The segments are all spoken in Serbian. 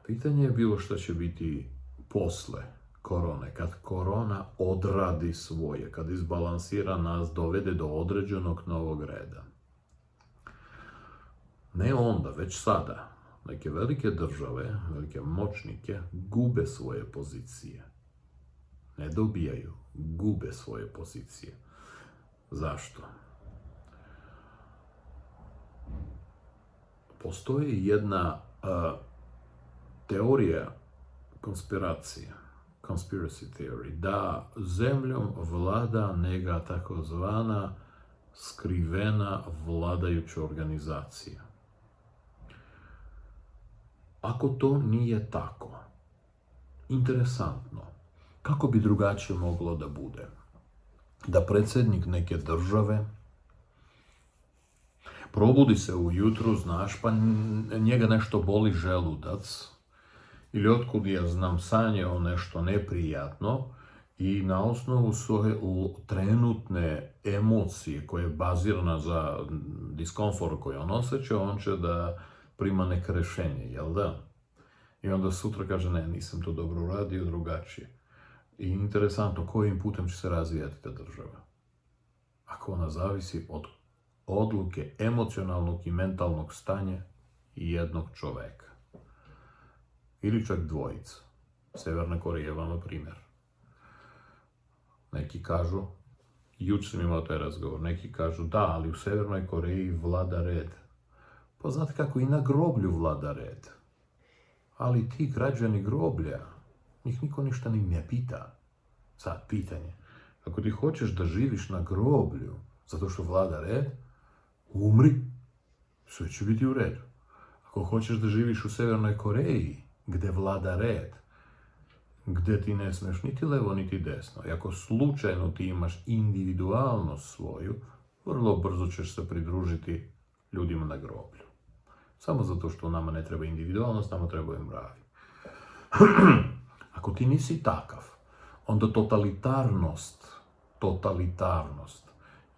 Pitanje je bilo što će biti posle korone, kad korona odradi svoje, kad izbalansira nas, dovede do određenog novog reda. Ne onda, već sada. Neke velike države, velike moćnike, gube svoje pozicije. Ne dobijaju, gube svoje pozicije. Zašto? Postoji jedna teorija konspiracije, conspiracy theory, da zemljom vlada neka takozvana skrivena vladajuća organizacija. Ako to nije tako, interesantno, kako bi drugačije moglo da bude? Da predsjednik neke države probudi se ujutru, znaš, pa njega nešto boli želudac, ili otkud ja znam, sanjao nešto neprijatno i na osnovu svoje trenutne emocije koje je bazirana za diskomfort koji on osjeća, on će da prima neke rješenje, jel da? I onda sutra kaže, ne, nisam to dobro uradio, drugačije. I interesantno, kojim putem će se razvijati ta država? Ako ona zavisi od odluke emocionalnog i mentalnog stanja jednog čoveka. Ili čak dvojica. Severna Koreja vam je primjer. Neki kažu, jučer sam imao taj razgovor, neki kažu da, ali u Severnoj Koreji vlada red. Pa znate kako i na groblju vlada red. Ali ti građani groblja, njih niko ništa ni ne pita. Sad, pitanje. Ako ti hoćeš da živiš na groblju, zato što vlada red, umri, sve će biti u redu. Ako hoćeš da živiš u Severnoj Koreji, gde vlada red, gde ti ne smeš niti levo, niti desno, i ako slučajno ti imaš individualnost svoju, vrlo brzo ćeš se pridružiti ljudima na groblju. Samo zato što nama ne treba individualnost, nama trebaju mravi. Ako ti nisi takav, onda totalitarnost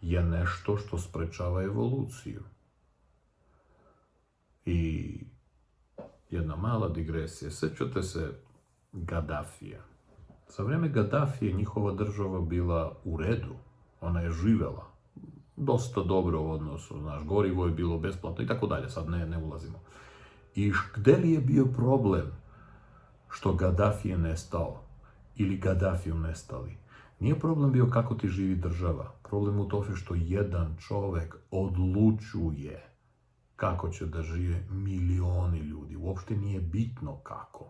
je nešto što sprečava evoluciju. I jedna mala digresija. Sjećate se Gaddafija. Za vrijeme Gaddafije njihova država bila u redu. Ona je živela dosta dobro u odnosu. Znaš, gorivo je bilo besplatno i tako dalje. Sad ne ulazimo. I gdje li je bio problem što Gaddafi je nestao? Ili Gaddafiju nestali? Nije problem bio kako ti živi država. Problem u tome što jedan čovjek odlučuje kako će da žive milioni ljudi. Uopšte nije bitno kako.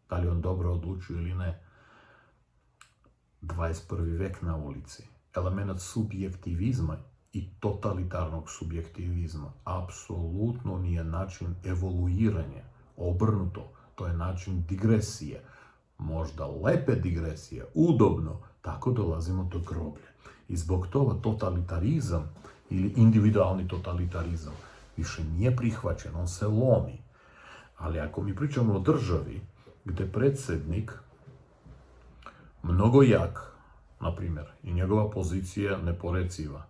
Da li on dobro odlučuje ili ne. 21. vek na ulici. Element subjektivizma i totalitarnog subjektivizma apsolutno nije način evoluiranja. Obrnuto, to je način digresije. Možda lepe digresije, udobno, tako dolazimo do groblja. I zbog toga totalitarizam ili individualni totalitarizam više nije prihvaćen, on se lomi. Ali ako mi pričamo o državi gdje predsjednik mnogo jak, na primjer, i njegova pozicija neporeciva,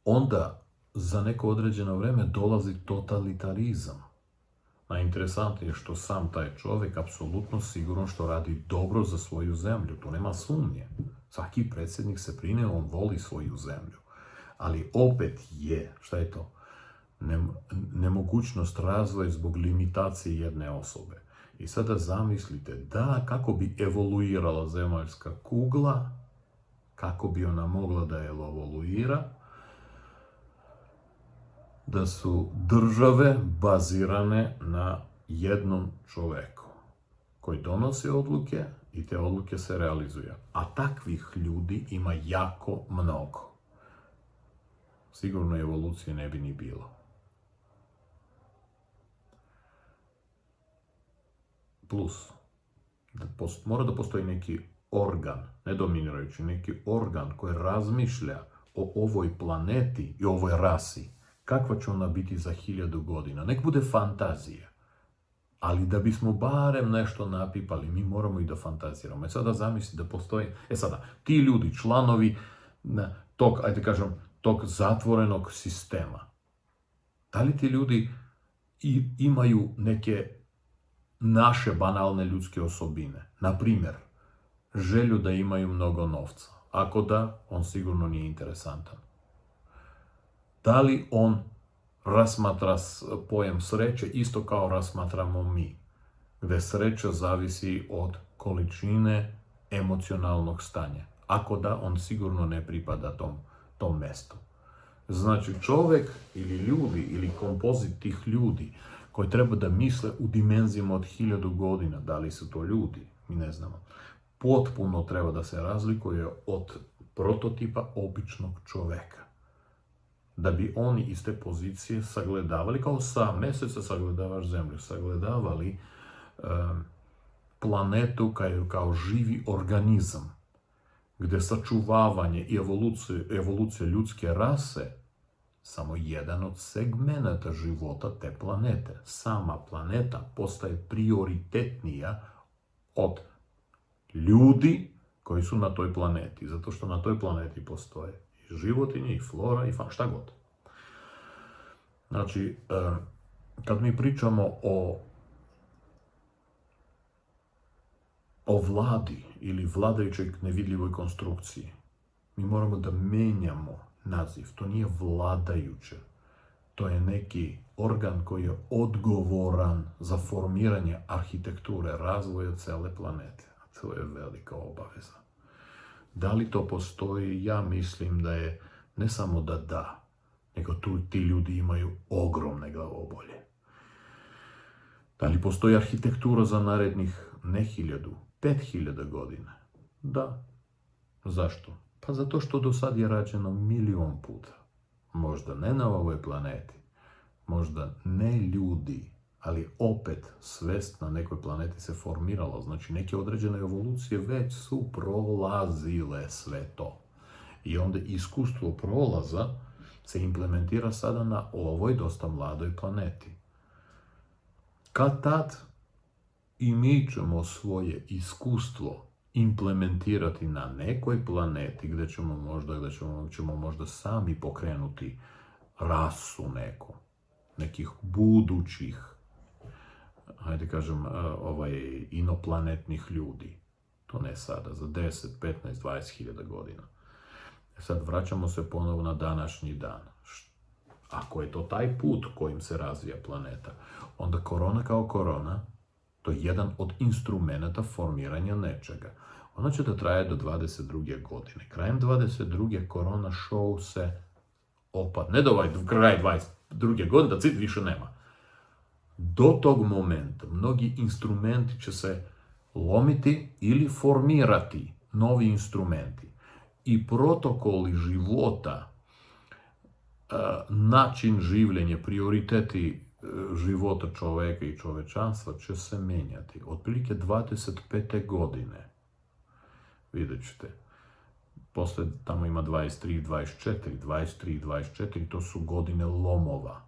onda za neko određeno vrijeme dolazi totalitarizam. Najinteresantnije je što sam taj čovjek apsolutno sigurno što radi dobro za svoju zemlju, tu nema sumnje. Svaki predsjednik se brine, on voli svoju zemlju. Ali opet je, šta je to? Nemogućnost razvoja zbog limitacije jedne osobe. I sada zamislite, da, kako bi evoluirala zemaljska kugla, kako bi ona mogla da evoluira, da su države bazirane na jednom čovjeku koji donosi odluke i te odluke se realizuju. A takvih ljudi ima jako mnogo. Sigurno evolucije ne bi ni bilo. Plus, mora da postoji neki organ, ne dominirajući, neki organ koji razmišlja o ovoj planeti i ovoj rasi. Kakva će ona biti za 1000 godina? Nek bude fantazija. Ali da bismo barem nešto napipali, mi moramo i da fantaziramo. Sada zamisli da postoji... ti ljudi, članovi tog zatvorenog sistema. Da li ti ljudi imaju neke naše banalne ljudske osobine. Na primjer, želju da imaju mnogo novca. Ako da, on sigurno nije interesantan. Da li on razmatra pojam sreće isto kao razmatramo mi, gdje sreća zavisi od količine emocionalnog stanja. Ako da, on sigurno ne pripada tom mjestu. Znači, čovjek ili ljudi ili kompozit tih ljudi koji treba da misle u dimenzijama od 1000 godina, da li su to ljudi, mi ne znamo, potpuno treba da se razlikuje od prototipa običnog čovjeka. Da bi oni iz te pozicije sagledavali, kao sa meseca sagledavaš zemlju, sagledavali planetu kao živi organizam, gdje sačuvavanje i evolucija ljudske rase samo jedan od segmenata života te planete. Sama planeta postaje prioritetnija od ljudi koji su na toj planeti, zato što na toj planeti postoje i životinje, i flora, i šta god. Znači, kad mi pričamo o vladi ili vladajućoj nevidljivoj konstrukciji, mi moramo da menjamo naziv. To nije vladajuće. To je neki organ koji je odgovoran za formiranje arhitekture, razvoja cele planete. A to je velika obaveza. Da li to postoji? Ja mislim da je ne samo da, nego ti ljudi imaju ogromne glavobolje. Da li postoji arhitektura za narednih ne 1000, 5000 godina? Da. Zašto? Pa zato što do sad je rađeno 1.000.000 puta. Možda ne na ovoj planeti, možda ne ljudi, ali opet svest na nekoj planeti se formiralo. Znači, neke određene evolucije već su prolazile sve to. I onda iskustvo prolaza se implementira sada na ovoj dosta mladoj planeti. Kad tad i mi ćemo svoje iskustvo implementirati na nekoj planeti gdje ćemo možda sami pokrenuti rasu nekih budućih, hajde kažem, inoplanetnih ljudi. To ne sada, za 10, 15, 20.000 godina. Sad vraćamo se ponovo na današnji dan. Ako je to taj put kojim se razvija planeta, onda korona kao korona, to je jedan od instrumenta formiranja nečega. Ona će da traje do 22. godine. Krajem 22. korona show se opadne. Ne do kraj 22. godine, da cit više nema. Do tog momenta mnogi instrumenti će se lomiti ili formirati novi instrumenti. I protokoli života, način življenja, prioriteti života čoveka i čovečanstva će se menjati. Otprilike 25. godine, vidjet ćete, posle tamo ima 23, 24, to su godine lomova.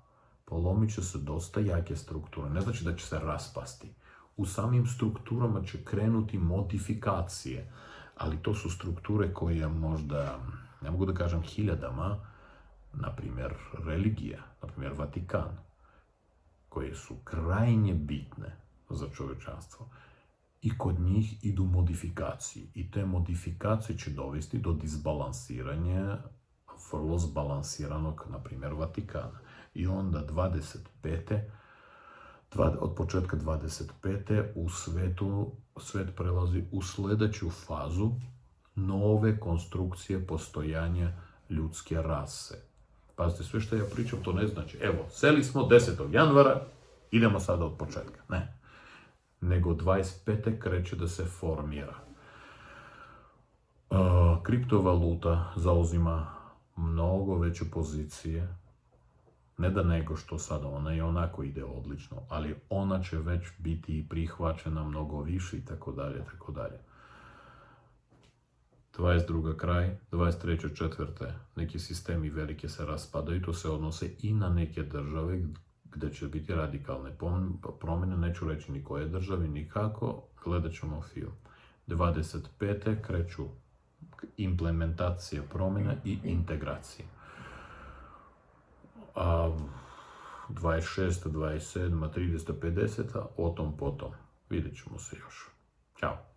Polomit će se dosta jake strukture, ne znači da će se raspasti. U samim strukturama će krenuti modifikacije, ali to su strukture koje možda, ne mogu da kažem hiljadama, na primjer religija, na primjer Vatikan, koje su krajnje bitne za čovečanstvo. I kod njih idu modifikacije. I te modifikacije će dovesti do disbalansiranja vrlo zbalansiranog, na primjer, Vatikana. I onda od početka 25. u svet prelazi u sljedeću fazu nove konstrukcije postojanja ljudske rase. Pazite, sve što ja pričam, to ne znači, evo, seli smo 10. januara, idemo sada od početka. Ne. Nego 25. kreće da se formira. Kriptovaluta zauzima mnogo veće pozicije. Ne da nego što sada, ona i onako ide odlično, ali ona će već biti prihvaćena mnogo više i tako dalje, tako dalje. 22. kraj, 23. četvrte, neki sistemi velike se raspadaju, to se odnose i na neke države gdje će biti radikalne promjene, neću reći ni koje države, nikako, gledat ćemo film. 25. kreću implementacije promjena i integracije. 26, 27, 30, 50, o tom potom. Vidjet ćemo se još. Ćao.